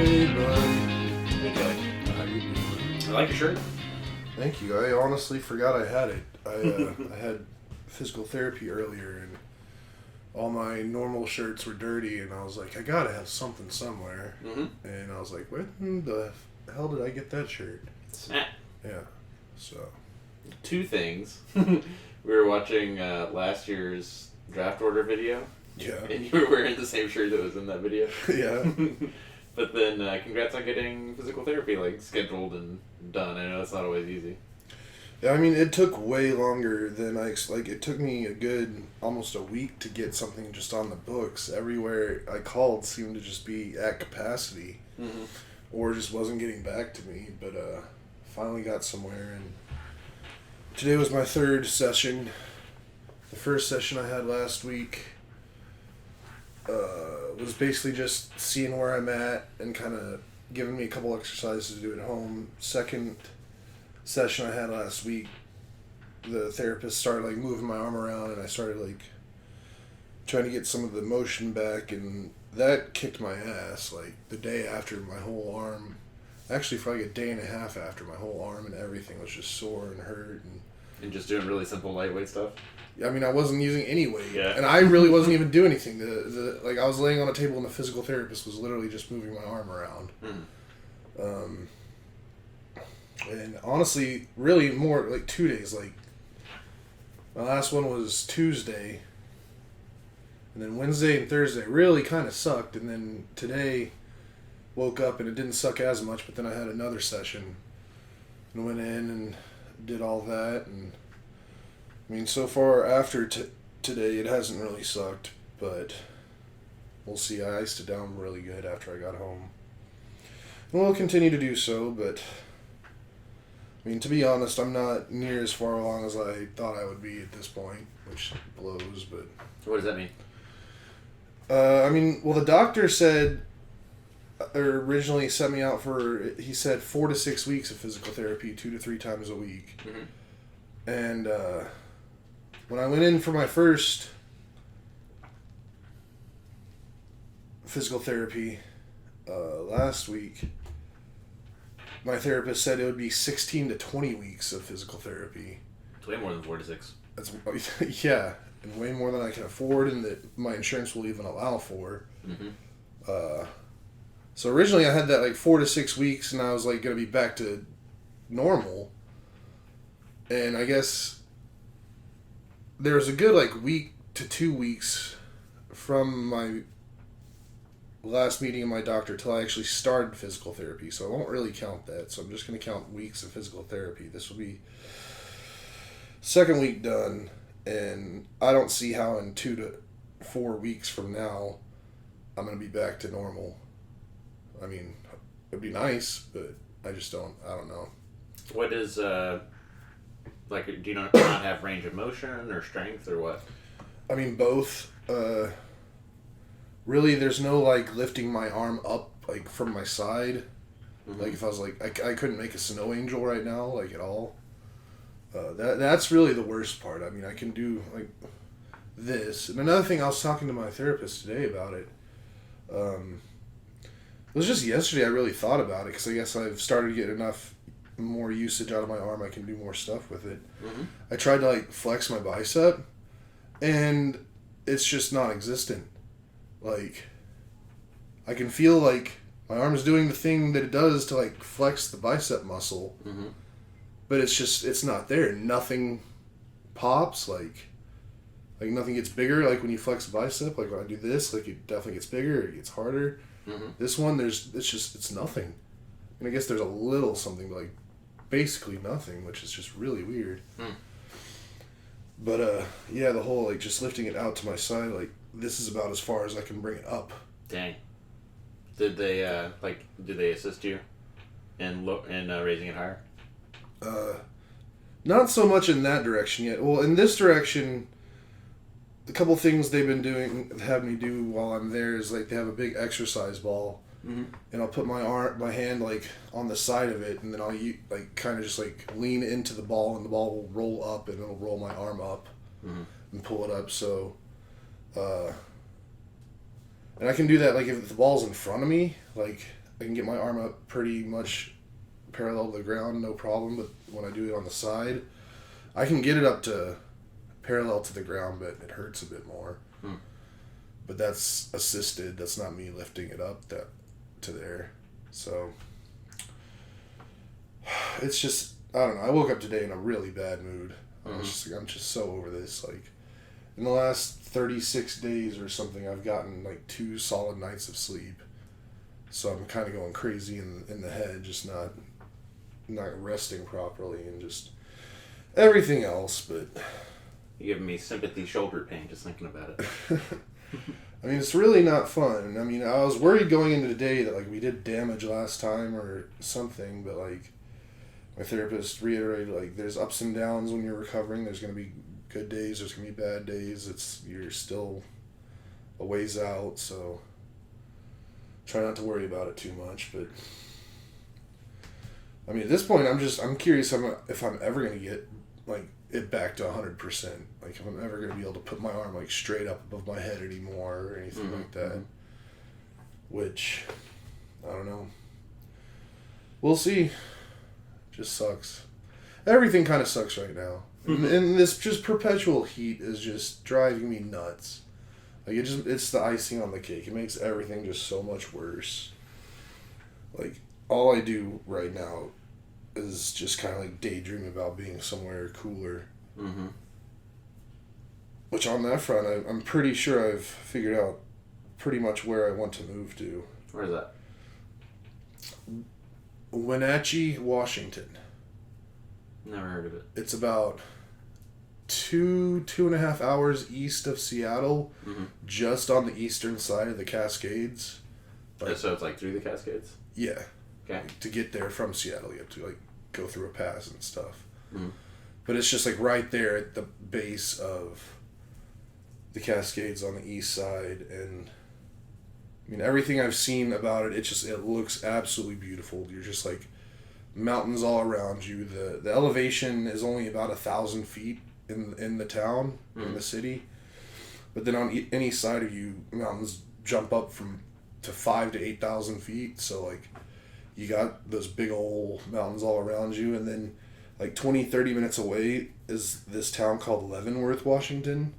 Hey, bud. Hey, Kelley. How you doing? I like your shirt. Thank you. I honestly forgot I had it. I had physical therapy earlier, and all my normal shirts were dirty, and I was like, I gotta have something somewhere. Mm-hmm. And I was like, where the hell did I get that shirt? Snap. Yeah. So. Two things. We were watching last year's draft order video, Yeah. and you were wearing the same shirt that was in that video. Yeah. But then, congrats on getting physical therapy scheduled and done. I know it's not always easy. Yeah, I mean, it took way longer than it took me a good almost a week to get something just on the books. Everywhere I called seemed to just be at capacity, Mm-hmm. or just wasn't getting back to me. But finally got somewhere, and today was my third session. The first session I had last week was basically just seeing where I'm at and kind of giving me a couple exercises to do at home. Second session I had last week, the therapist started moving my arm around, and I started trying to get some of the motion back, and that kicked my ass. The day after, my whole arm, actually for a day and a half after, my whole arm and everything was just sore and hurt. And just doing really simple lightweight stuff. I mean, I wasn't using any weight, Yeah. and I really wasn't even doing anything. I was laying on a table, and the physical therapist was literally just moving my arm around. Mm. And honestly, really more 2 days. My last one was Tuesday, and then Wednesday and Thursday really kind of sucked, and then today woke up and it didn't suck as much, but then I had another session and went in and did all that, and I mean, so far after today it hasn't really sucked, but we'll see. I iced it down really good after I got home, and we'll continue to do so, but I mean, to be honest, I'm not near as far along as I thought I would be at this point, which blows, but... What does that mean? I mean, well, the doctor said, or originally set me out for, he said 4 to 6 weeks of physical therapy, 2 to 3 times a week. Mm-hmm. And when I went in for my first physical therapy last week, my therapist said it would be 16 to 20 weeks of physical therapy. It's way more than 4 to 6. That's yeah, and way more than I can afford, and that my insurance will even allow for. Mm-hmm. So originally I had that 4 to 6 weeks, and I was going to be back to normal. And I guess there was a good week to 2 weeks from my last meeting with my doctor till I actually started physical therapy, so I won't really count that. So I'm just going to count weeks of physical therapy. This will be second week done, and I don't see how in 2 to 4 weeks from now I'm going to be back to normal. I mean, it'd be nice, but I don't know. What is, do you not have range of motion or strength or what? I mean, both. Really, there's no lifting my arm up from my side. Mm-hmm. If I was I couldn't make a snow angel right now at all. That's really the worst part. I mean, I can do this. And another thing, I was talking to my therapist today about it. It was just yesterday I really thought about it, because I guess I've started getting enough more usage out of my arm. I can do more stuff with it. Mm-hmm. I tried to flex my bicep, and it's just non-existent. I can feel my arm's doing the thing that it does to flex the bicep muscle, mm-hmm. but it's not there. Nothing pops. Nothing gets bigger. When you flex the bicep, when I do this, it definitely gets bigger. It gets harder. Mm-hmm. This one, it's nothing. And I guess there's a little something, but basically nothing, which is just really weird. Mm. But yeah, the whole just lifting it out to my side, this is about as far as I can bring it up. Dang. Did they did they assist you in raising it higher? Not so much in that direction yet. Well, in this direction, a couple things they've been have me do while I'm there is they have a big exercise ball, mm-hmm. and I'll put my hand on the side of it, and then I'll kind of just lean into the ball, and the ball will roll up, and it'll roll my arm up, mm-hmm. and pull it up. So, and I can do that if the ball's in front of me. I can get my arm up pretty much parallel to the ground, no problem. But when I do it on the side, I can get it up to parallel to the ground, but it hurts a bit more. But that's assisted. That's not me lifting it up to there. So it's just, I don't know. I woke up today in a really bad mood. I'm just so over this. Like, in the last 36 days or something, I've gotten like 2 solid nights of sleep. So I'm kind of going crazy in the head, just not resting properly, and just everything else. But you're giving me sympathy shoulder pain just thinking about it. I mean, it's really not fun. I mean, I was worried going into the day that like we did damage last time or something, but like my therapist reiterated, like, there's ups and downs when you're recovering. There's going to be good days, there's going to be bad days. You're still a ways out, so try not to worry about it too much. But I mean, at this point, I'm curious if I'm ever going to get like it back to 100%. Like, if I'm ever going to be able to put my arm like straight up above my head anymore or anything like that. Which, I don't know. We'll see. Just sucks. Everything kind of sucks right now. And this just perpetual heat is just driving me nuts. Like, it's the icing on the cake. It makes everything just so much worse. Like, all I do right now is just kind of like daydream about being somewhere cooler. Which on that front, I'm pretty sure I've figured out pretty much where I want to move to. Where's that? Wenatchee, Washington. Never heard of it. It's about 2.5 hours east of Seattle, just on the eastern side of the Cascades. Like, so it's like through the Cascades? Yeah. Okay. Like, to get there from Seattle, you have to like go through a pass and stuff. But it's just like right there at the base of the Cascades on the east side, and I mean, everything I've seen about it, it looks absolutely beautiful. You're just like mountains all around you. The elevation is only about 1,000 feet in the town, in the city. But then on any side of you, mountains jump up to 5,000 to 8,000 feet. So like, you got those big old mountains all around you, and then like 20-30 minutes away is this town called Leavenworth, Washington,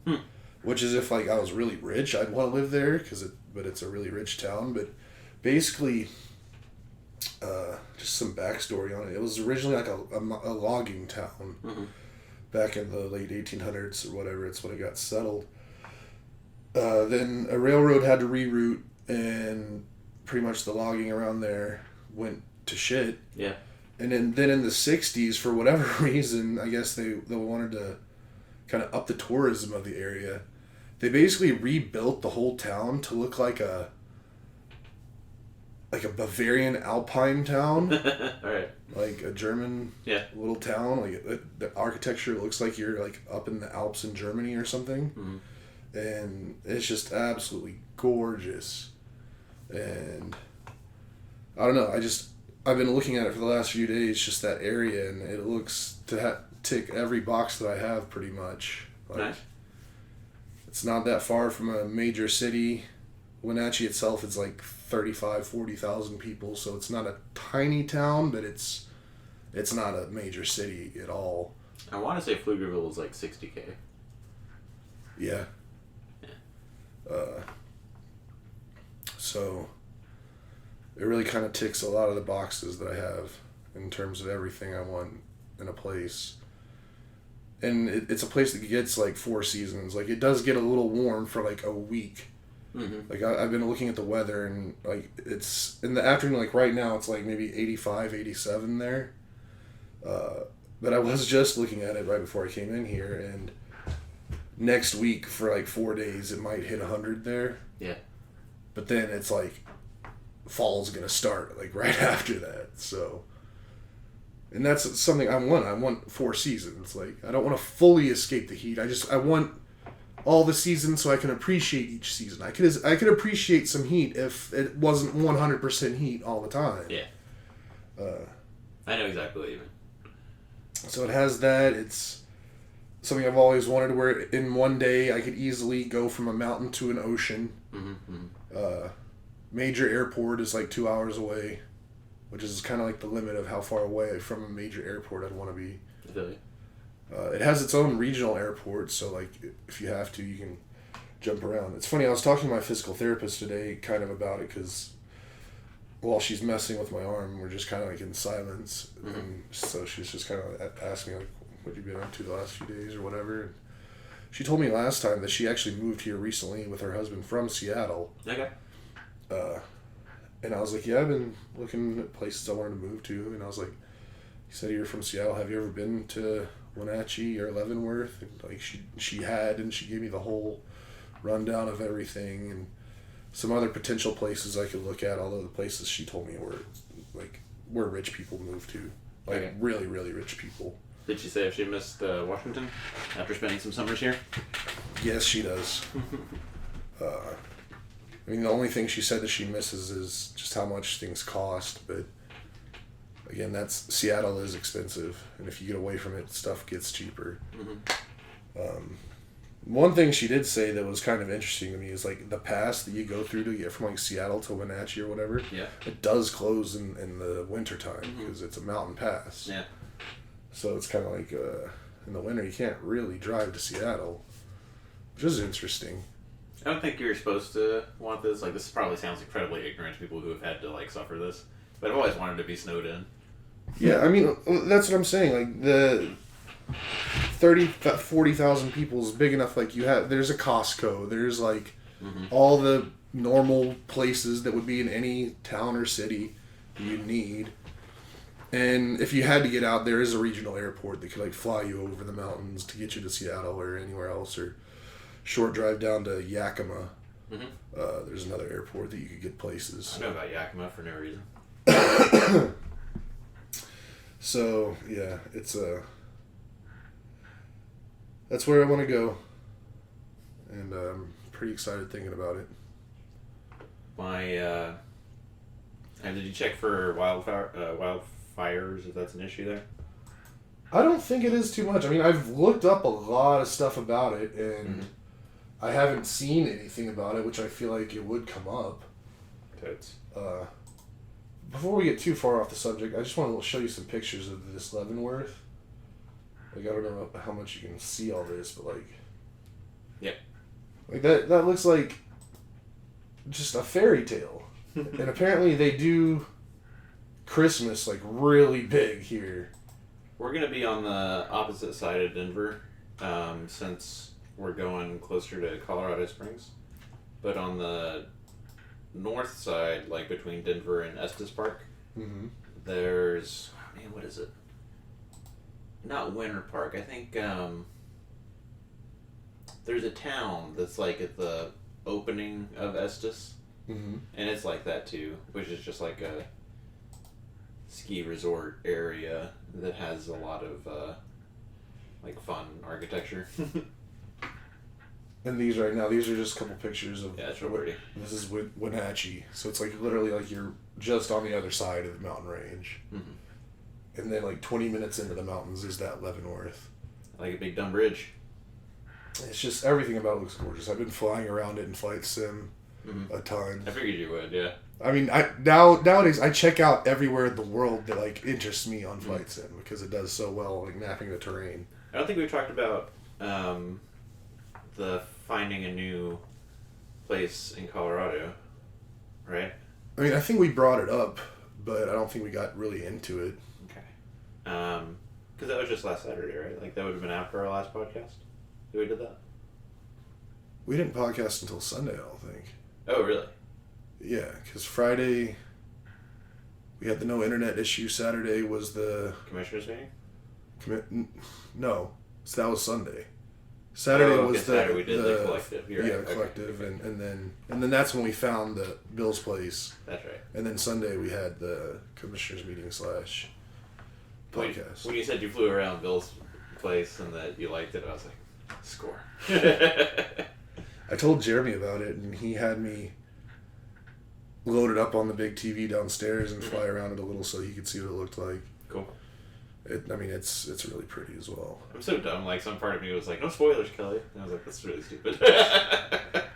which is, if like I was really rich, I'd want to live there but it's a really rich town. But basically, just some backstory on it. It was originally like a logging town back in the late 1800s or whatever. It's when it got settled. Then a railroad had to reroute, and pretty much the logging around there went to shit. Yeah. And then in the 60s, for whatever reason, I guess they wanted to kind of up the tourism of the area. They basically rebuilt the whole town to look like a Bavarian Alpine town. Alright. Like a German little town. Like the architecture looks like you're like up in the Alps in Germany or something. And it's just absolutely gorgeous. And I don't know, I've been looking at it for the last few days, just that area, and it looks to tick every box that I have pretty much. Like, nice. It's not that far from a major city. Wenatchee itself is like 40,000 people, so it's not a tiny town, but it's not a major city at all. I want to say Pflugerville is like 60K. Yeah. So it really kind of ticks a lot of the boxes that I have in terms of everything I want in a place. And it's a place that gets like 4 seasons. Like, it does get a little warm for like a week. Like, I've been looking at the weather, and like, it's in the afternoon, like right now it's like maybe 85, 87 there. But I was just looking at it right before I came in here, and next week for like 4 days it might hit 100 there. Yeah. But then it's like fall's gonna start like right after that. So, and that's something I want. I want 4 seasons. Like, I don't want to fully escape the heat. I want all the seasons so I can appreciate each season. I could appreciate some heat if it wasn't 100% heat all the time. Yeah. I know exactly what you mean. So it has that. It's something I've always wanted, where in one day I could easily go from a mountain to an ocean. major airport is like 2 hours away, which is kind of like the limit of how far away from a major airport I'd want to be. Really? It has its own regional airport, so like if you have to, you can jump around. It's funny, I was talking to my physical therapist today kind of about it because while she's messing with my arm, we're just kind of like in silence. Mm-hmm. And so she's just kind of asking me like, what have you been up to the last few days or whatever. And she told me last time that she actually moved here recently with her husband from Seattle. Okay. And I was like, yeah, I've been looking at places I wanted to move to. And I was like, you said you're from Seattle. Have you ever been to Wenatchee or Leavenworth? And like she had, and she gave me the whole rundown of everything and some other potential places I could look at, although the places she told me were like where rich people move to. Like Okay. really, really rich people. Did she say if she missed Washington after spending some summers here? Yes, she does. I mean, the only thing she said that she misses is just how much things cost, but again, Seattle is expensive, and if you get away from it, stuff gets cheaper. Mm-hmm. One thing she did say that was kind of interesting to me is like the pass that you go through to get from like Seattle to Wenatchee or whatever. Yeah. It does close in the wintertime Mm-hmm. because it's a mountain pass. Yeah. So it's kind of like in the winter you can't really drive to Seattle, which is interesting. I don't think you're supposed to want this. Like, this probably sounds incredibly ignorant to people who have had to, like, suffer this. But I've always wanted to be snowed in. Yeah, I mean, that's what I'm saying. Like, the 40,000 people is big enough. Like, there's a Costco. There's, like, all the normal places that would be in any town or city that you need. And if you had to get out, there is a regional airport that could, like, fly you over the mountains to get you to Seattle or anywhere else, or short drive down to Yakima. Mm-hmm. There's another airport that you could get places. I know about Yakima for no reason. So yeah, it's that's where I want to go, and I'm pretty excited thinking about it. And did you check for wildfires? If that's an issue there. I don't think it is too much. I mean, I've looked up a lot of stuff about it, and I haven't seen anything about it, which I feel like it would come up. Totes. Before we get too far off the subject, I just want to show you some pictures of this Leavenworth. Like, I don't know how much you can see all this, but like... Yep. Like, that looks like just a fairy tale. And apparently they do Christmas, like, really big here. We're going to be on the opposite side of Denver, since we're going closer to Colorado Springs. But on the north side, like between Denver and Estes Park, there's, what is it? Not Winter Park. I think there's a town that's like at the opening of Estes, and it's like that too, which is just like a ski resort area that has a lot of like fun architecture. And these right now, these are just a couple pictures of... Yeah, it's real pretty. This is Wenatchee. So it's like literally like you're just on the other side of the mountain range. And then like 20 minutes into the mountains is that Leavenworth. Like a big dumb bridge. It's just, everything about it looks gorgeous. I've been flying around it in Flight Sim a ton. I figured you would, yeah. I mean, nowadays I check out everywhere in the world that like interests me on Flight Sim because it does so well, like mapping the terrain. I don't think we've talked about the finding a new place in Colorado, right? I mean, I think we brought it up, but I don't think we got really into it. Okay. Because that was just last Saturday, right? Like, that would have been after our last podcast that we did that? We didn't podcast until Sunday, I don't think. Oh, really? Yeah, because Friday we had the no internet issue. Saturday was the... Commissioners meeting? No. So that was Sunday. Saturday was Saturday we did the collective. You're right. The collective, okay. And then that's when we found the Bill's place. That's right. And then Sunday we had the commissioners meeting / podcast. When you said you flew around Bill's place and that you liked it, I was like, score. I told Jeremy about it, and he had me load it up on the big TV downstairs and fly around it a little so he could see what it looked like. Cool. It's really pretty as well. I'm so dumb. Like, some part of me was like, no spoilers, Kelly. And I was like, that's really stupid.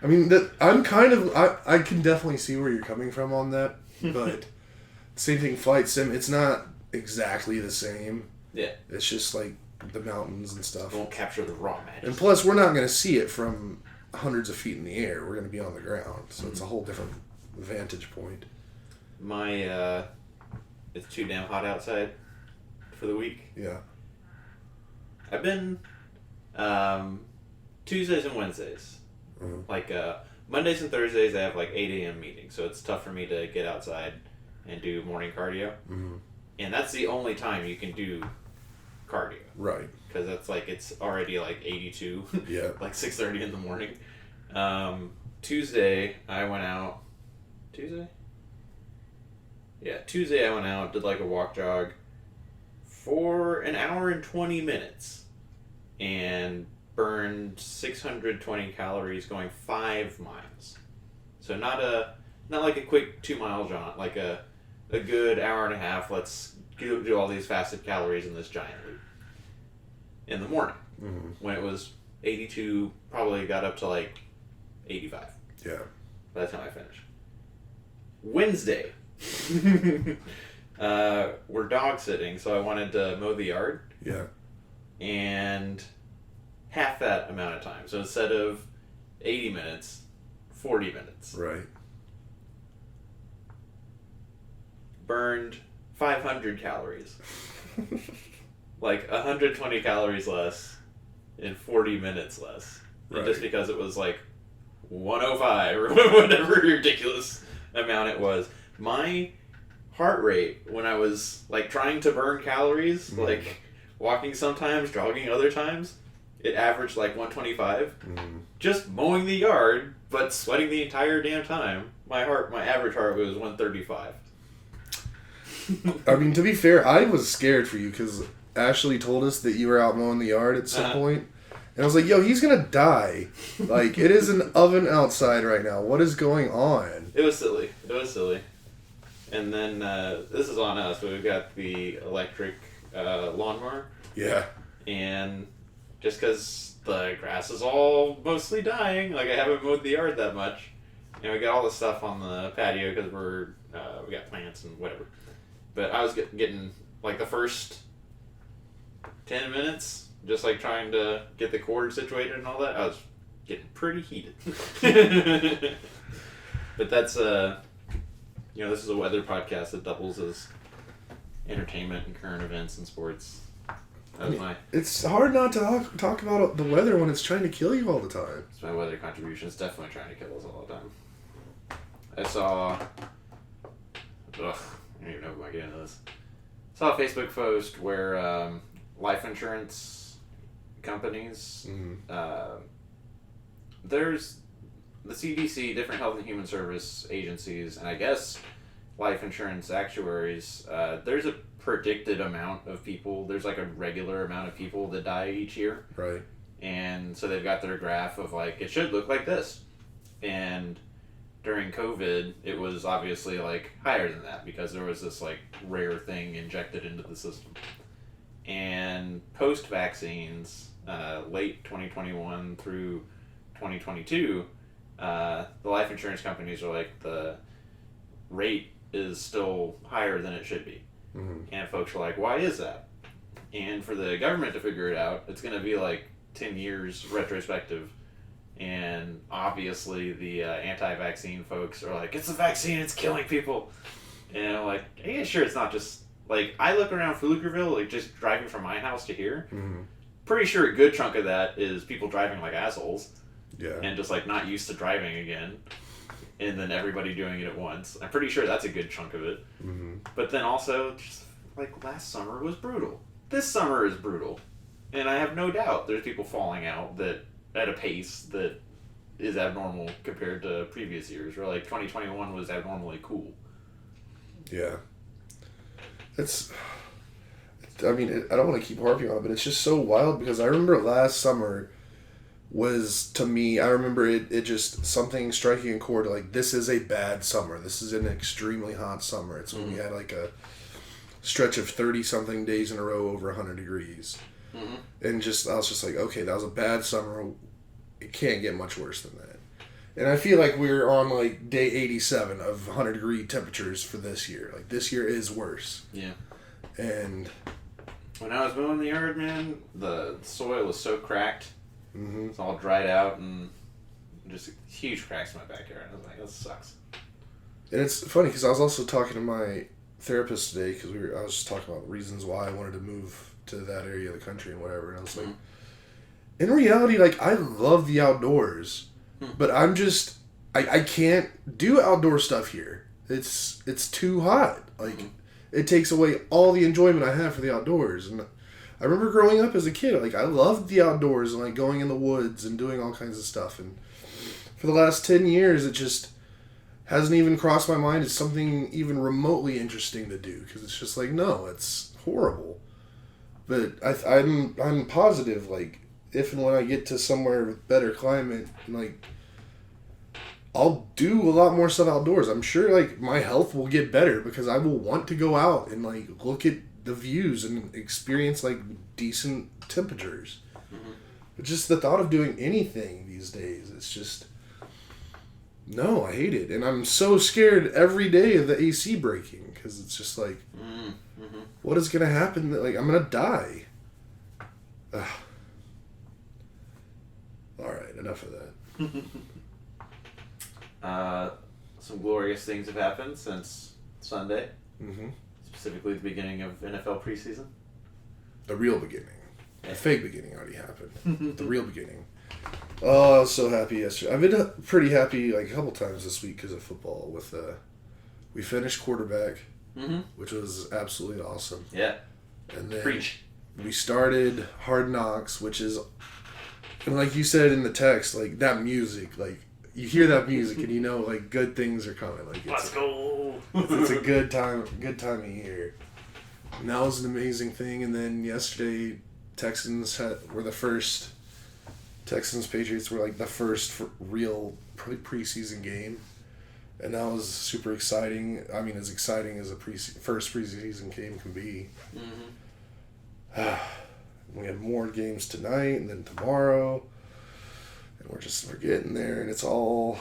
I mean, I can definitely see where you're coming from on that, but same thing, flight sim, it's not exactly the same. Yeah. It's just like the mountains and stuff. Won't capture the raw magic. And plus, we're not going to see it from hundreds of feet in the air. We're going to be on the ground, so it's a whole different vantage point. It's too damn hot outside for the week. Yeah. I've been Tuesdays and Wednesdays. Mm-hmm. Like Mondays and Thursdays, I have like 8 a.m. meetings, so it's tough for me to get outside and do morning cardio. Mm-hmm. And that's the only time you can do cardio. Right. Because that's like, it's already like 82. Yeah. Like 6:30 in the morning. Tuesday, I went out. Tuesday? Yeah, Tuesday I went out, did like a walk jog for an hour and 20 minutes. And burned 620 calories going 5 miles. So not like a quick 2 mile jaunt, like a good hour and a half. Let's do all these fasted calories in this giant loop. In the morning, when it was 82, probably got up to like 85. Yeah. By the time I finished. Wednesday, we're dog sitting, so I wanted to mow the yard. Yeah. And half that amount of time. So instead of 80 minutes, 40 minutes. Right. Burned 500 calories. Like 120 calories less in 40 minutes less. Right. And just because it was like 105 or whatever ridiculous amount it was. My heart rate when I was like trying to burn calories, like walking sometimes, jogging other times, it averaged like 125. Just mowing the yard, but sweating the entire damn time. My average heart was 135. I mean, to be fair, I was scared for you because Ashley told us that you were out mowing the yard at some point. And I was like, yo, he's going to die. Like, it is an oven outside right now. What is going on? It was silly. And then, this is on us, but we've got the electric lawnmower. Yeah. And just because the grass is all mostly dying, like I haven't mowed the yard that much. And we got all the stuff on the patio because we got plants and whatever. But I was getting like the first 10 minutes, just like trying to get the cord situated and all that, I was getting pretty heated. But that's, this is a weather podcast that doubles as entertainment and current events and sports. It's hard not to talk about the weather when it's trying to kill you all the time. It's my weather contribution. It's definitely trying to kill us all the time. I saw... I don't even know if I get into this. I saw a Facebook post where life insurance companies... there's the CDC, different health and human service agencies, and I guess life insurance actuaries, there's a predicted amount of people, there's like a regular amount of people that die each year. Right. And so they've got their graph of like, it should look like this. And during COVID, it was obviously like higher than that because there was this like rare thing injected into the system. And post-vaccines, late 2021 through 2022, the life insurance companies are like, the rate is still higher than it should be. And folks were like, why is that? And for the government to figure it out, it's going to be like 10 years retrospective. And obviously the anti-vaccine folks are like, it's a vaccine, it's killing people. And I'm like, yeah, sure, it's not just... Like, I look around Pflugerville, like just driving from my house to here, pretty sure a good chunk of that is people driving like assholes. Yeah. And just like not used to driving again. And then everybody doing it at once. I'm pretty sure that's a good chunk of it. But then also, just like last summer was brutal. This summer is brutal. And I have no doubt there's people falling out that at a pace that is abnormal compared to previous years. Where like 2021 was abnormally cool. Yeah. I don't want to keep harping on it, but it's just so wild because I remember last summer was, to me, I remember it just something striking a chord, like, this is a bad summer. This is an extremely hot summer. It's when we had like a stretch of 30-something days in a row over 100 degrees. And I was just like, okay, that was a bad summer. It can't get much worse than that. And I feel like we're on like day 87 of 100-degree temperatures for this year. Like this year is worse. Yeah. And when I was mowing the yard, man, the soil was so cracked. Mm-hmm. It's all dried out and just huge cracks in my backyard. I was like, that sucks. And it's funny because I was also talking to my therapist today because I was just talking about reasons why I wanted to move to that area of the country and whatever. And I was like, in reality, like I love the outdoors. But I'm just, I can't do outdoor stuff here. It's too hot. Like, it takes away all the enjoyment I have for the outdoors. And I remember growing up as a kid, like, I loved the outdoors and, like, going in the woods and doing all kinds of stuff. And for the last 10 years, it just hasn't even crossed my mind as something even remotely interesting to do. Because it's just like, no, it's horrible. But I'm positive, like, if and when I get to somewhere with better climate, like, I'll do a lot more stuff outdoors. I'm sure, like, my health will get better because I will want to go out and, like, look at the views and experience, like, decent temperatures. Mm-hmm. But just the thought of doing anything these days, it's just, no, I hate it. And I'm so scared every day of the AC breaking because it's just like, what is going to happen? Like, I'm going to die. Ugh. All right, enough of that. Some glorious things have happened since Sunday. Mm-hmm. Specifically the beginning of NFL preseason. The real beginning. The fake beginning already happened. The real beginning. Oh, I was so happy yesterday. I've been pretty happy like a couple times this week because of football. With we finished quarterback, which was absolutely awesome. Yeah. And then Preach. We started Hard Knocks, which is, and like you said in the text, like that music, like you hear that music and you know like good things are coming. Like let's go. It's a good time of year. And that was an amazing thing. And then yesterday, Patriots were like the first real preseason game. And that was super exciting. I mean, as exciting as a first preseason game can be. We have more games tonight and then tomorrow. And we're getting there and it's all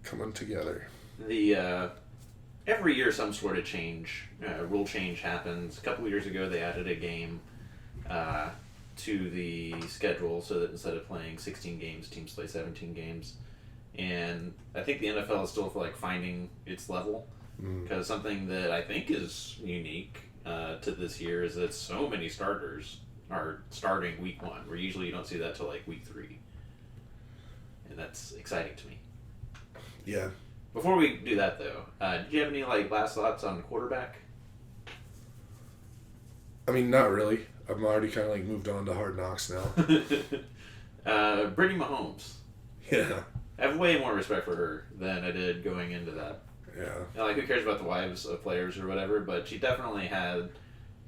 coming together. Every year some sort of rule change happens. A couple of years ago they added a game to the schedule so that instead of playing 16 games, teams play 17 games. And I think the NFL is still finding its level because something that I think is unique to this year is that so many starters are starting week 1, where usually you don't see that till like week 3. And that's exciting to me. Yeah. Before we do that, though, did you have any last thoughts on the quarterback? I mean, not really. I'm already kind of moved on to Hard Knocks now. Brittany Mahomes. Yeah. I have way more respect for her than I did going into that. Yeah. Who cares about the wives of players or whatever? But she definitely had,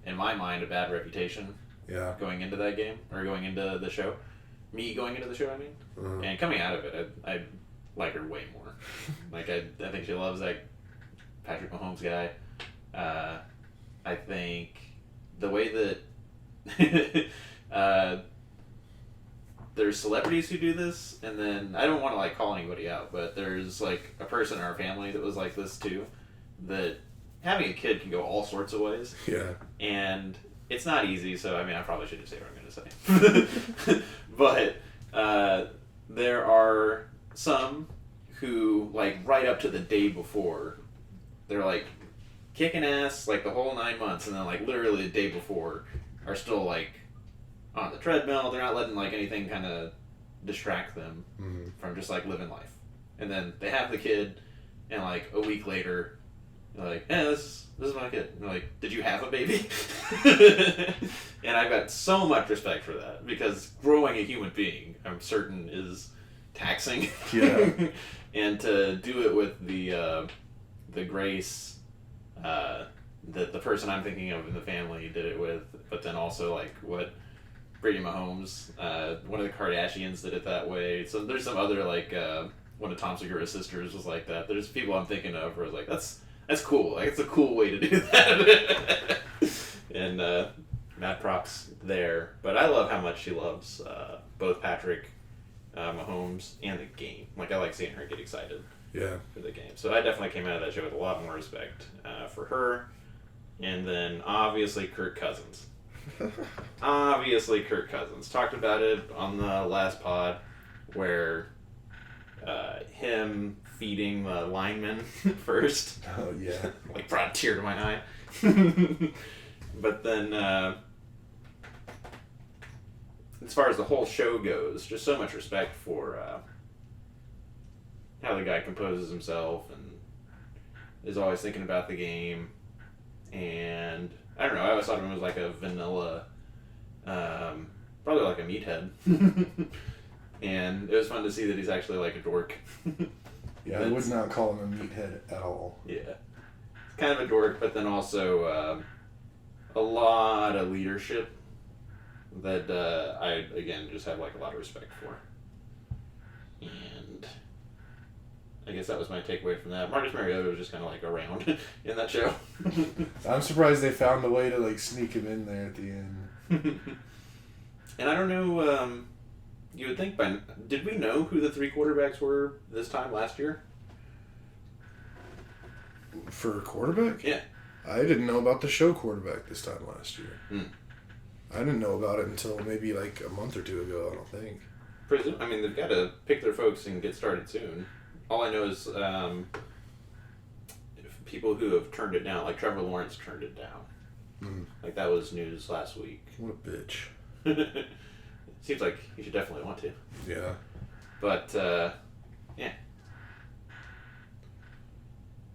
in my mind, a bad reputation. Yeah. Going into that game or going into the show. Me going into the show, I mean. Uh-huh. And coming out of it, I like her way more. I think she loves that Patrick Mahomes guy. I think the way that there's celebrities who do this, and then I don't want to call anybody out, but there's a person in our family that was like this too. That having a kid can go all sorts of ways. Yeah. And it's not easy, so I probably shouldn't say what I'm going to say. But there are some who, right up to the day before, they're, kicking ass, the whole 9 months, and then, literally the day before, are still, on the treadmill. They're not letting, anything kind of distract them from just, living life. And then they have the kid, and, a week later, they're like, hey, this is my kid. And they're like, did you have a baby? And I've got so much respect for that, because growing a human being, I'm certain, is taxing. Yeah. And to do it with the grace that the person I'm thinking of in the family did it with, but then also what Brittany Mahomes, one of the Kardashians did it that way. So there's some other one of Tom Segura's sisters was like that. There's people I'm thinking of where I was like, that's cool. It's a cool way to do that. And mad props there. But I love how much she loves both Patrick Mahomes and the game. Like, I like seeing her get excited Yeah. for the game. So I definitely came out of that show with a lot more respect for her. And then, obviously, Kirk Cousins. Obviously, Kirk Cousins. Talked about it on the last pod where him feeding the lineman first. Oh, yeah. Like, brought a tear to my eye. But then, as far as the whole show goes, just so much respect for how the guy composes himself and is always thinking about the game. And I don't know, I always thought of him as like a vanilla, probably like a meathead. And it was fun to see that he's actually like a dork. Yeah, I would not call him a meathead at all. Yeah. He's kind of a dork, but then also a lot of leadership that I, again, just have like a lot of respect for. And I guess that was my takeaway from that. Marcus Mariota was just kind of like around in that show. I'm surprised they found a way to like sneak him in there at the end. And I don't know, you would think did we know who the 3 quarterbacks were this time last year? For a quarterback? Yeah. I didn't know about the show quarterback this time last year. Mm. I didn't know about it until maybe like a month or two ago, I don't think. I mean, they've got to pick their folks and get started soon. All I know is people who have turned it down, like Trevor Lawrence turned it down. Mm. Like, that was news last week. What a bitch. Seems like you should definitely want to. Yeah. But, yeah.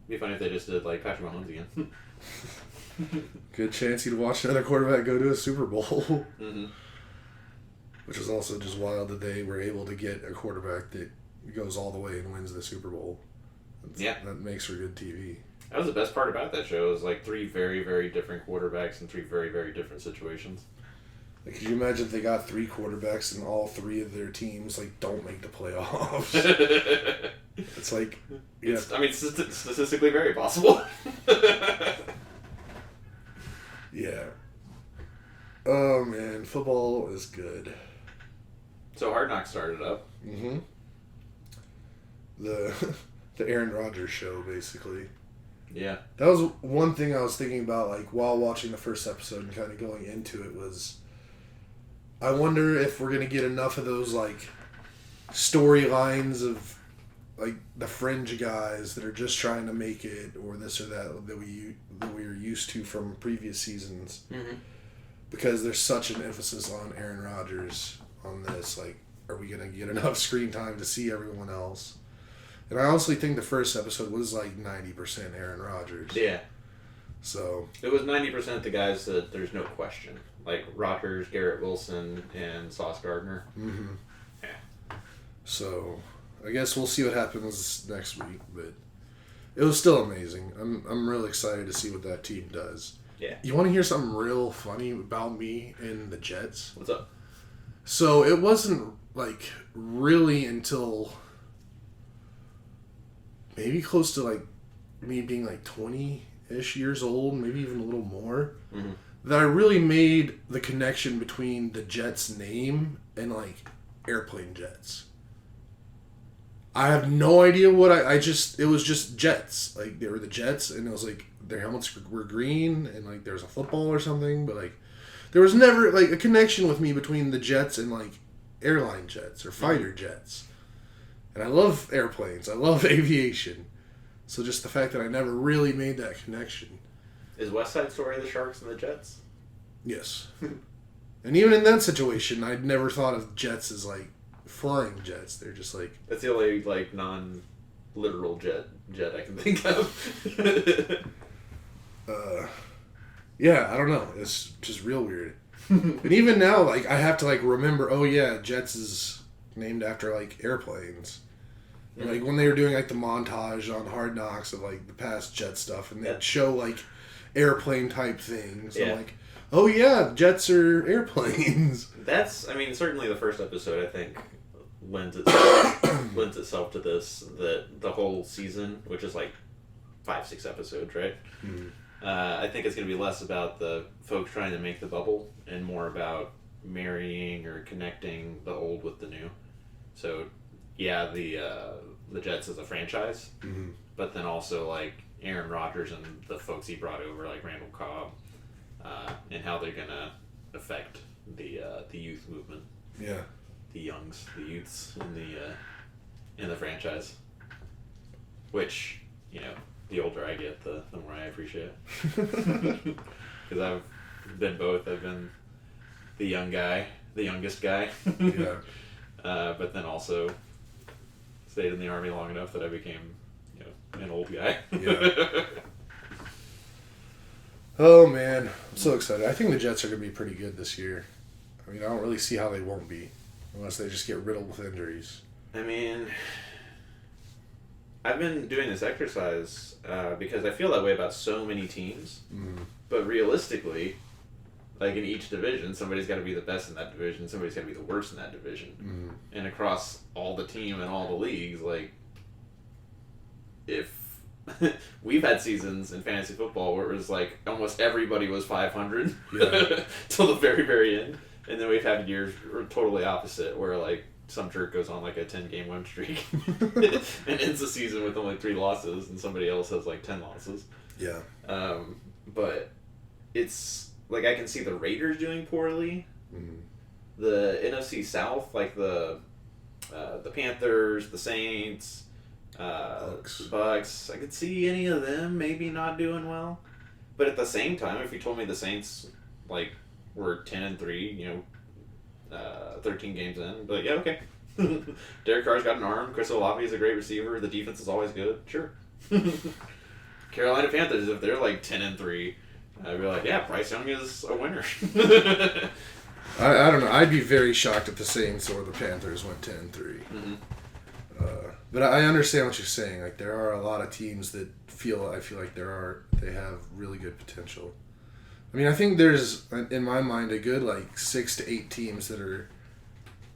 Be funny if they just did, like, Patrick Mahomes again. Good chance you'd watch another quarterback go to a Super Bowl. Mm-hmm. Which is also just wild that they were able to get a quarterback that goes all the way and wins the Super Bowl. That makes for good TV. That was the best part about that show. It was like 3 very, very different quarterbacks in 3 very, very different situations. Like, could you imagine if they got 3 quarterbacks and all 3 of their teams like don't make the playoffs? It's like, yeah. I mean, statistically very possible. Yeah. Oh man, football is good. So Hard Knocks started up. Mm-hmm. The Aaron Rodgers show, basically. Yeah. That was one thing I was thinking about, like, while watching the first episode and kind of going into it was, I wonder if we're going to get enough of those, like, storylines of, like, the fringe guys that are just trying to make it, or this or that we are used to from previous seasons. Mm-hmm. Because there's such an emphasis on Aaron Rodgers on this. Like, are we going to get enough screen time to see everyone else? And I honestly think the first episode was like 90% Aaron Rodgers. Yeah. So. It was 90% the guys that there's no question. Like Rodgers, Garrett Wilson, and Sauce Gardner. Mm-hmm. Yeah. So, I guess we'll see what happens next week. But it was still amazing. I'm really excited to see what that team does. Yeah. You want to hear something real funny about me and the Jets? What's up? So, it wasn't like really until maybe close to like me being like 20-ish years old, maybe even a little more, mm-hmm. that I really made the connection between the Jets name and like airplane jets. I have no idea what it was just Jets. Like, they were the Jets, and it was like their helmets were green, and like there was a football or something, but like there was never like a connection with me between the Jets and like airline jets or fighter jets. And I love airplanes. I love aviation. So just the fact that I never really made that connection. Is West Side Story the Sharks and the Jets? Yes. And even in that situation, I'd never thought of jets as like flying jets. They're just like... That's the only like non-literal jet I can think of. Yeah, I don't know. It's just real weird. And even now, like, I have to like remember, oh yeah, Jets is named after like airplanes. Mm-hmm. Like when they were doing like the montage on Hard Knocks of like the past jet stuff, and they'd show like airplane type things. Yeah. I'm like, oh yeah, jets are airplanes. That's, I mean, certainly the first episode I think lends itself to this. That the whole season, which is like 5-6 episodes, right? Mm-hmm. I think it's going to be less about the folks trying to make the bubble and more about marrying or connecting the old with the new. So, yeah, the Jets as a franchise, Mm-hmm. but then also like Aaron Rodgers and the folks he brought over, like Randall Cobb, and how they're gonna affect the youth movement, Yeah. the youths in the franchise. Which, the older I get, the more I appreciate it. Because I've been both. I've been the youngest guy. Yeah. But then also stayed in the Army long enough that I became, an old guy. Yeah. Oh, man. I'm so excited. I think the Jets are going to be pretty good this year. I mean, I don't really see how they won't be. Unless they just get riddled with injuries. I mean, I've been doing this exercise because I feel that way about so many teams. Mm-hmm. But realistically, like in each division, somebody's got to be the best in that division. Somebody's got to be the worst in that division. Mm-hmm. And across all the team and all the leagues, like, if we've had seasons in fantasy football where it was like almost everybody was 500 Yeah. till the very, very end. And then we've had years totally opposite where like some jerk goes on like a 10-game win streak and ends the season with only 3 losses, and somebody else has like 10 losses. Yeah. But it's like I can see the Raiders doing poorly. Mm-hmm. The NFC South, like the Panthers, the Saints, Bucks. I could see any of them maybe not doing well. But at the same time, if you told me the Saints like were 10-3, 13 games in, but yeah, okay. Derek Carr's got an arm. Chris Olave is a great receiver. The defense is always good. Sure. Carolina Panthers, if they're like 10-3, I'd be like, yeah, Bryce Young is a winner. I don't know. I'd be very shocked if the Saints or the Panthers went 10-3. Mm-hmm. But I understand what you're saying. Like, there are a lot of teams that I feel like they have really good potential. I mean, I think there's, in my mind, a good, 6 to 8 teams that are,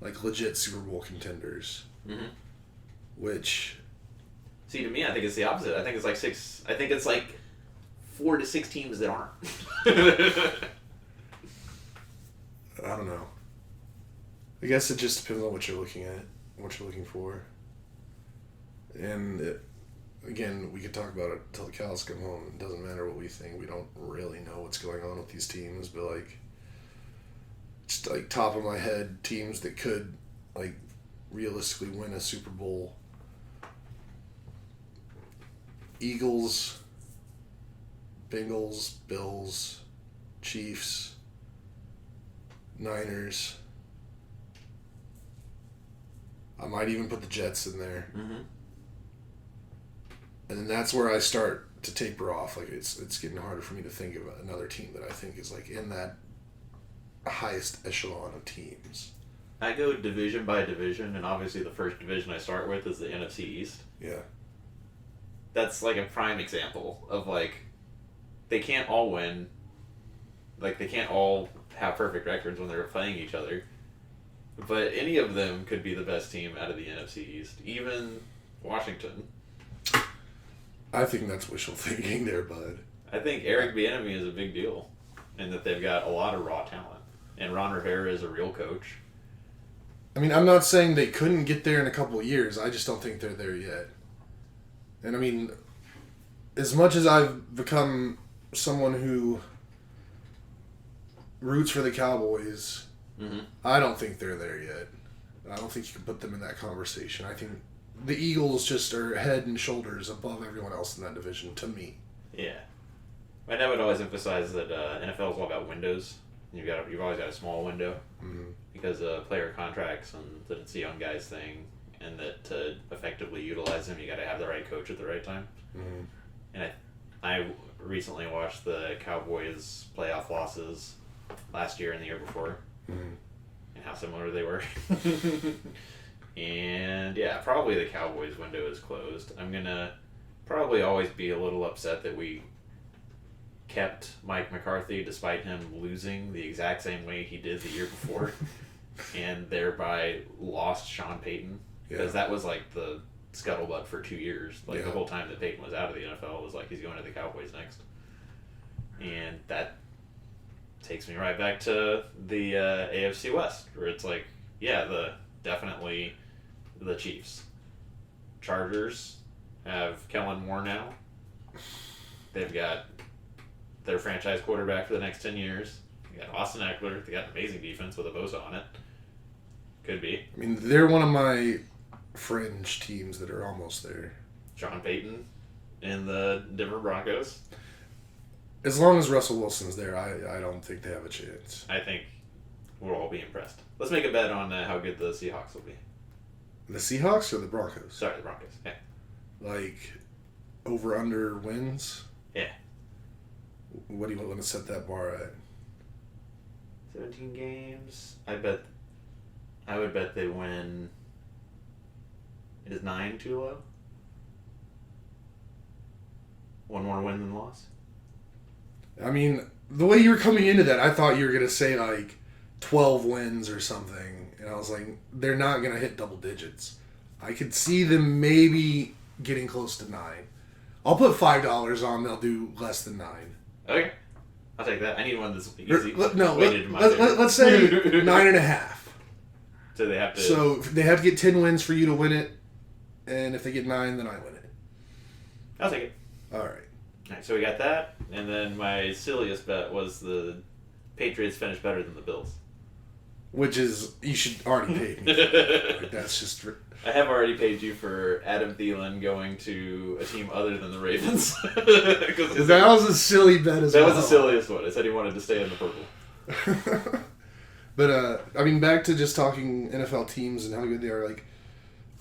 legit Super Bowl contenders. Mm-hmm. Which... See, to me, I think it's the opposite. I think it's 6... I think it's 4 to 6 teams that aren't. I don't know. I guess it just depends on what you're looking at, what you're looking for. And, again, we could talk about it until the cows come home. It doesn't matter what we think. We don't really know what's going on with these teams. But, just, top of my head, teams that could, realistically win a Super Bowl. Eagles, Bengals, Bills, Chiefs, Niners. I might even put the Jets in there. Mm-hmm. And then that's where I start to taper off. It's getting harder for me to think of another team that I think is in that highest echelon of teams. I go division by division, and obviously the first division I start with is the NFC East. Yeah. That's a prime example of they can't all win. They can't all have perfect records when they're playing each other. But any of them could be the best team out of the NFC East. Even Washington. I think that's wishful thinking there, bud. I think Eric Bieniemy is a big deal, and that they've got a lot of raw talent. And Ron Rivera is a real coach. I mean, I'm not saying they couldn't get there in a couple of years. I just don't think they're there yet. And I mean, as much as I've become someone who roots for the Cowboys, mm-hmm. I don't think they're there yet. I don't think you can put them in that conversation. I think the Eagles just are head and shoulders above everyone else in that division, to me. Yeah. My dad would always emphasize that NFL is all about windows. You've always got a small window because of player contracts, and that it's a young guy's thing, and that to effectively utilize him, you got to have the right coach at the right time. Mm-hmm. And I recently watched the Cowboys' playoff losses last year and the year before, and how similar they were. And yeah, probably the Cowboys' window is closed. I'm gonna probably always be a little upset that we kept Mike McCarthy despite him losing the exact same way he did the year before, and thereby lost Sean Payton, because that was the scuttlebutt for 2 years. The whole time that Payton was out of the NFL was he's going to the Cowboys next, and that takes me right back to the AFC West, where it's definitely the Chiefs. Chargers have Kellen Moore now. They've got their franchise quarterback for the next 10 years. They got Austin Eckler. They got an amazing defense with a Bosa on it. Could be. I mean, they're one of my fringe teams that are almost there. Sean Payton and the Denver Broncos. As long as Russell Wilson's there, I don't think they have a chance. I think we'll all be impressed. Let's make a bet on how good the Seahawks will be. The Seahawks or the Broncos? Sorry, the Broncos. Yeah. Like, over-under wins? Yeah. What do you want to set that bar at? 17 games. I would bet they win. Is 9 too low? One more win than loss? I mean, the way you were coming into that, I thought you were going to say, like, 12 wins or something. And I was like, they're not going to hit double digits. I could see them maybe getting close to 9. I'll put $5 on they'll do less than 9. Okay. I'll take that. I need one that's easy. Let's say 9.5. So they have to... So they have to get 10 wins for you to win it. And if they get 9, then I win it. I'll take it. All right. All right, so we got that. And then my silliest bet was the Patriots finish better than the Bills. Which is, you should already pay me. Like, that's just... I have already paid you for Adam Thielen going to a team other than the Ravens. That was a silly bet as well. That was the silliest one. I said he wanted to stay in the purple. But, I mean, back to just talking NFL teams and how good they are.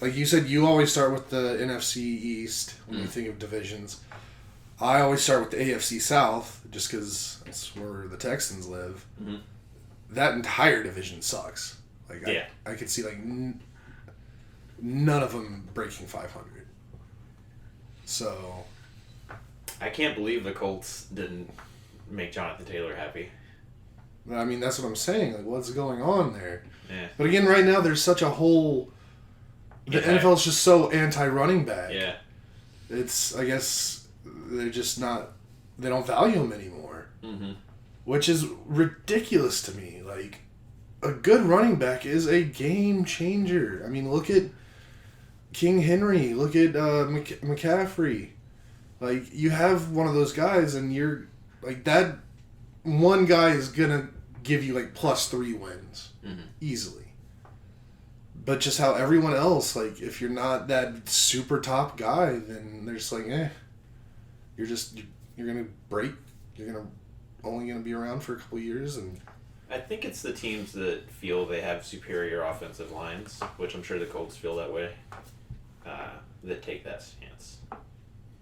Like you said, you always start with the NFC East when you think of divisions. I always start with the AFC South just because that's where the Texans live. Mm-hmm. That entire division sucks. Like, yeah. I could see, like, none of them breaking 500. So... I can't believe the Colts didn't make Jonathan Taylor happy. I mean, that's what I'm saying. Like, what's going on there? Yeah. But again, right now, there's such a whole... The NFL's just so anti-running back. Yeah. It's, I guess, they're just not... They don't value him anymore. Mm-hmm. Which is ridiculous to me. Like, a good running back is a game changer. I mean, look at King Henry. Look at McCaffrey. Like, you have one of those guys, and you're... Like, that one guy is going to give you, like, +3 wins. Mm-hmm. Easily. But just how everyone else, like, if you're not that super top guy, then they're just like, You're going to break. You're only going to be around for a couple years. And I think it's the teams that feel they have superior offensive lines, which I'm sure the Colts feel that way, that take that stance.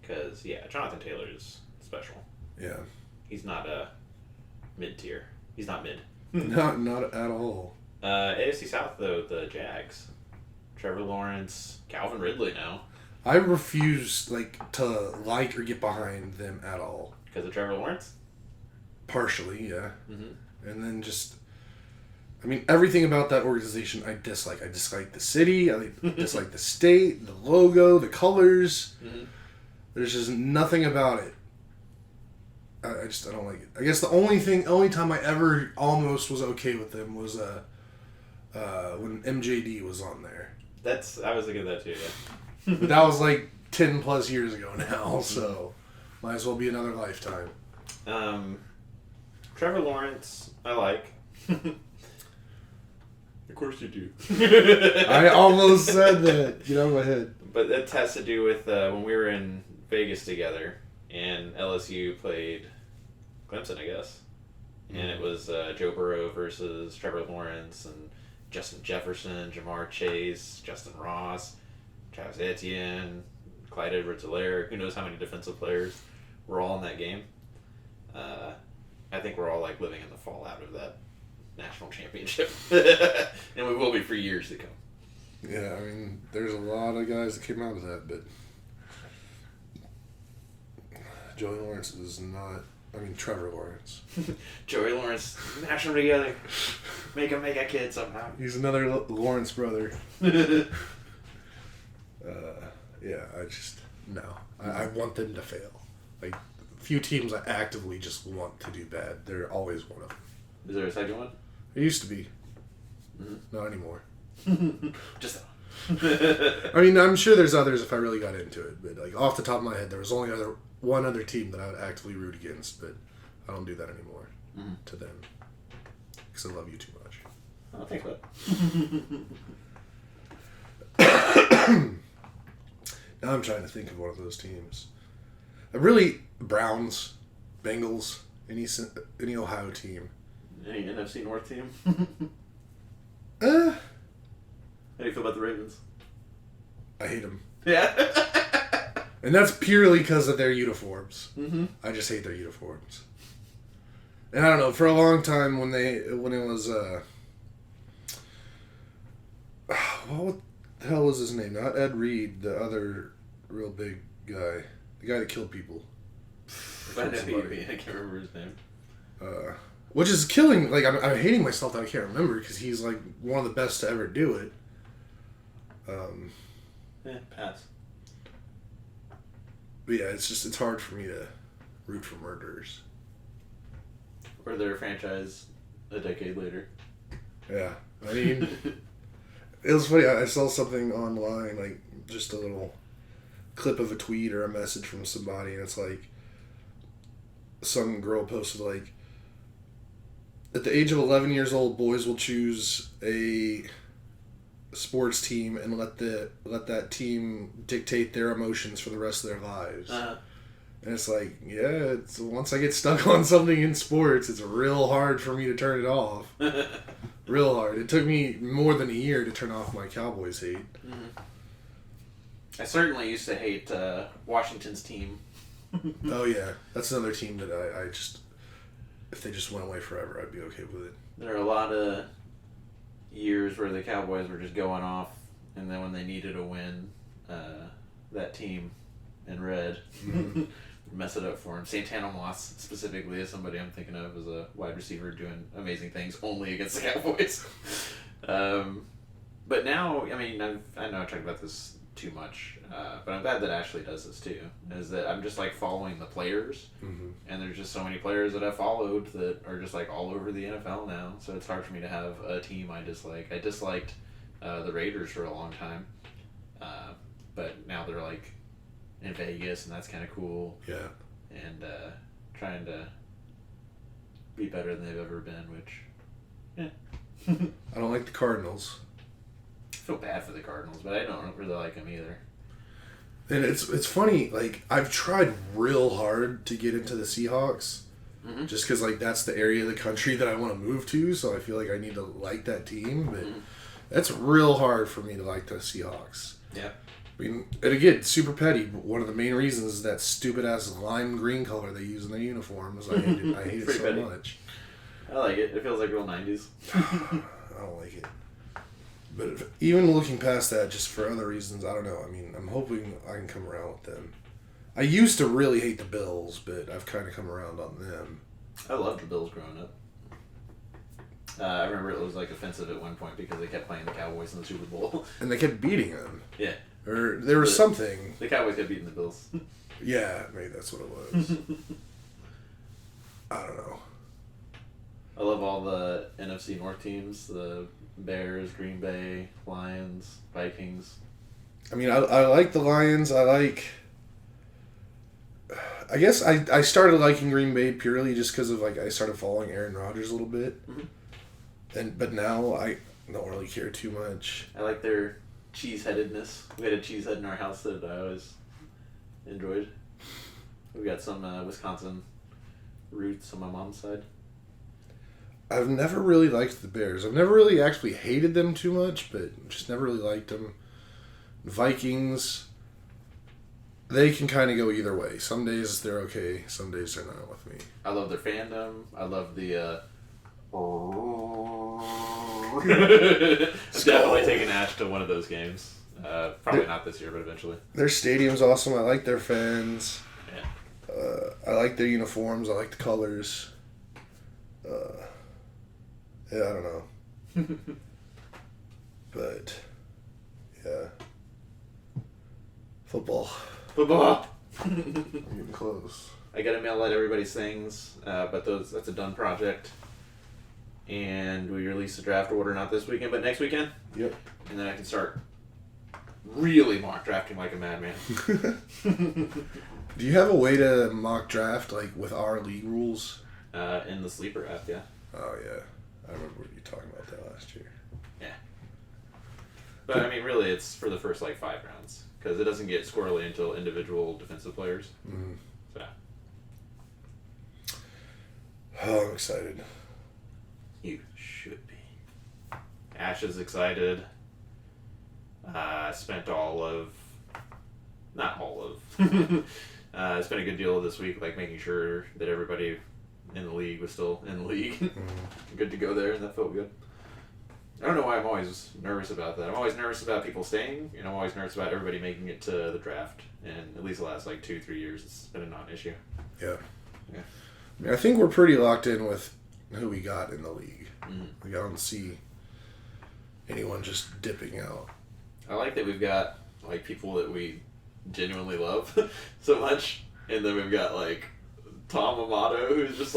Because, yeah, Jonathan Taylor is special. Yeah. He's not a mid-tier. He's not mid. Not at all. AFC South, though, the Jags. Trevor Lawrence, Calvin Ridley now. I refuse, to like or get behind them at all. Because of Trevor Lawrence? Partially, yeah. Mm-hmm. And then everything about that organization I dislike. I dislike the city. I dislike the state, the logo, the colors. Mm-hmm. There's just nothing about it. I don't like it. I guess the only time I ever almost was okay with them was when MJD was on there. I was thinking of that too, yeah. But that was 10 plus years ago now, so might as well be another lifetime. Trevor Lawrence, I like. Of course you do. I almost said that. Get out of my head. But that has to do with when we were in Vegas together, and LSU played Clemson, I guess. Mm-hmm. And it was Joe Burrow versus Trevor Lawrence, and Justin Jefferson, Jamar Chase, Justin Ross, Travis Etienne, Clyde Edwards-Helaire. Who knows how many defensive players were all in that game. I think we're all living in the fallout of that national championship. And we will be for years to come. Yeah, I mean, there's a lot of guys that came out of that, but Joey Lawrence is not... Trevor Lawrence. Joey Lawrence, mash them together. Make a kid somehow. He's another Lawrence brother. Yeah, no. I want them to fail. Few teams I actively just want to do bad. They're always one of them. Is there a second one? It used to be. Mm-hmm. Not anymore. Just I mean, I'm sure there's others if I really got into it, but like off the top of my head, there was only one other team that I would actively root against, but I don't do that anymore to them because I love you too much. Oh, thanks, bud. Now I'm trying to think of one of those teams. Browns, Bengals, any Ohio team. Any NFC North team? How do you feel about the Ravens? I hate them. Yeah. And that's purely because of their uniforms. Mm-hmm. I just hate their uniforms. And I don't know, for a long time when it was what the hell was his name? Not Ed Reed, the other real big guy. The guy that killed people. I can't remember his name. Which is killing, like, I'm hating myself that I can't remember because he's, like, one of the best to ever do it. Pass. But yeah, it's hard for me to root for murderers. Or their franchise a decade later. Yeah. I mean, it was funny, I saw something online, like, just a little clip of a tweet or a message from somebody, and it's like, some girl posted, like, at the age of 11 years old, boys will choose a sports team and let that team dictate their emotions for the rest of their lives. Uh-huh. And it's like, yeah, once I get stuck on something in sports, it's real hard for me to turn it off. Real hard. It took me more than a year to turn off my Cowboys hate. Mm-hmm. I certainly used to hate Washington's team. Oh yeah, that's another team that I just, if they just went away forever, I'd be okay with it. There are a lot of years where the Cowboys were just going off, and then when they needed a win, that team in red mess it up for them. Santana Moss specifically is somebody I'm thinking of as a wide receiver doing amazing things only against the Cowboys. But now, I mean, I know I talked about this too much, but I'm glad that Ashley does this too, is that I'm just like following the players, and there's just so many players that I followed that are just like all over the NFL now, so it's hard for me to have a team I dislike. I disliked the Raiders for a long time, but now they're like in Vegas, and that's kind of cool. Yeah. And trying to be better than they've ever been, which, yeah. I don't like the Cardinals. I feel bad for the Cardinals, but I don't really like them either. And it's funny, like, I've tried real hard to get into the Seahawks, just because, like, that's the area of the country that I want to move to, so I feel like I need to like that team, but that's real hard for me to like the Seahawks. Yeah. I mean, and again, super petty, but one of the main reasons is that stupid-ass lime green color they use in their uniforms. I hate it so petty. much. I like it. It feels like real 90s. I don't like it. But even looking past that, just for other reasons, I don't know. I mean, I'm hoping I can come around with them. I used to really hate the Bills, but I've kind of come around on them. I loved the Bills growing up. I remember it was like offensive at one point because they kept playing the Cowboys in the Super Bowl. And they kept beating them. Yeah. Or there was something. The Cowboys kept beating the Bills. Yeah, maybe that's what it was. I don't know. I love all the NFC North teams. The Bears, Green Bay, Lions, Vikings. I mean, I like the Lions. I guess I started liking Green Bay purely just because of, like, I started following Aaron Rodgers a little bit. But now I don't really care too much. I like their cheese-headedness. We had a cheese head in our house that I always enjoyed. We got some Wisconsin roots on my mom's side. I've never really liked the Bears. I've never really actually hated them too much, but just never really liked them. Vikings, they can kind of go either way. Some days they're okay, some days they're not with me. I love their fandom. I love the... Definitely taking Ash to one of those games. Probably not this year, but eventually. Their stadium's awesome. I like their fans. Yeah. I like their uniforms. I like the colors. Yeah, I don't know. But, yeah. Football. I'm getting close. I gotta mail out everybody's things, but that's a done project. And we release the draft order not this weekend, but next weekend. Yep. And then I can start really mock drafting like a madman. Do you have a way to mock draft, like, with our league rules? In the Sleeper app, yeah. Oh, yeah. I remember you talking about that last year. Yeah. But, I mean, really, it's for the first, 5 rounds. Because it doesn't get squirrely until individual defensive players. Mm. So. Oh, I'm excited. You should be. Ash is excited. Spent not all of. Spent a good deal this week, making sure that everybody in the league was still in the league. Good to go there, and that felt good. I don't know why I'm always nervous about that. I'm always nervous about people staying, and I'm always nervous about everybody making it to the draft. And at least the last 2-3 years, it's been a non-issue. Yeah. Yeah. I mean, I think we're pretty locked in with who we got in the league. Mm-hmm. I don't see anyone just dipping out. I like that we've got people that we genuinely love so much, and then we've got Tom Amato, who's just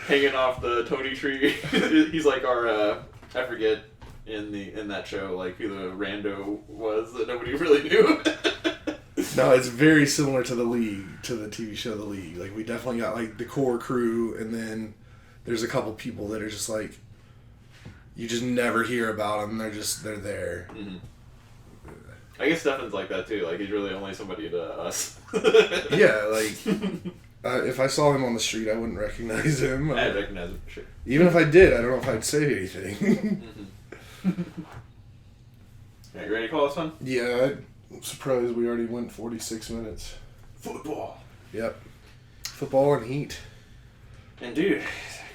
hanging off the Tony tree. He's our I forget in that show who the rando was that nobody really knew. No, it's very similar to the league, to the TV show The League. We definitely got the core crew, and then there's a couple people that are just you just never hear about them. They're there. Mm-hmm. I guess Stefan's like that too. He's really only somebody to us. Yeah, if I saw him on the street, I wouldn't recognize him. I'd recognize him for sure. Even if I did, I don't know if I'd say anything. Are you ready to call this one? Yeah, I'm surprised we already went 46 minutes. Football. Yep. Football and heat. And dude,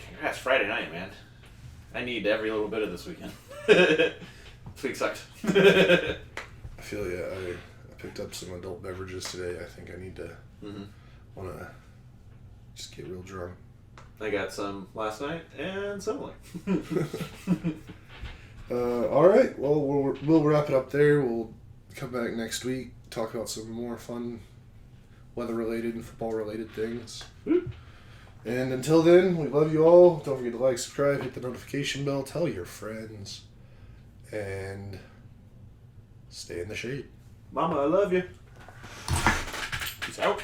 congrats, Friday night, man. I need every little bit of this weekend. This week sucked. I feel I picked up some adult beverages today. I think I need to want to just get real drunk. I got some last night and similar. All right. Well, we'll wrap it up there. We'll come back next week, talk about some more fun weather-related and football-related things. And until then, we love you all. Don't forget to subscribe, hit the notification bell, tell your friends, and stay in the shade. Mama, I love you. Peace out.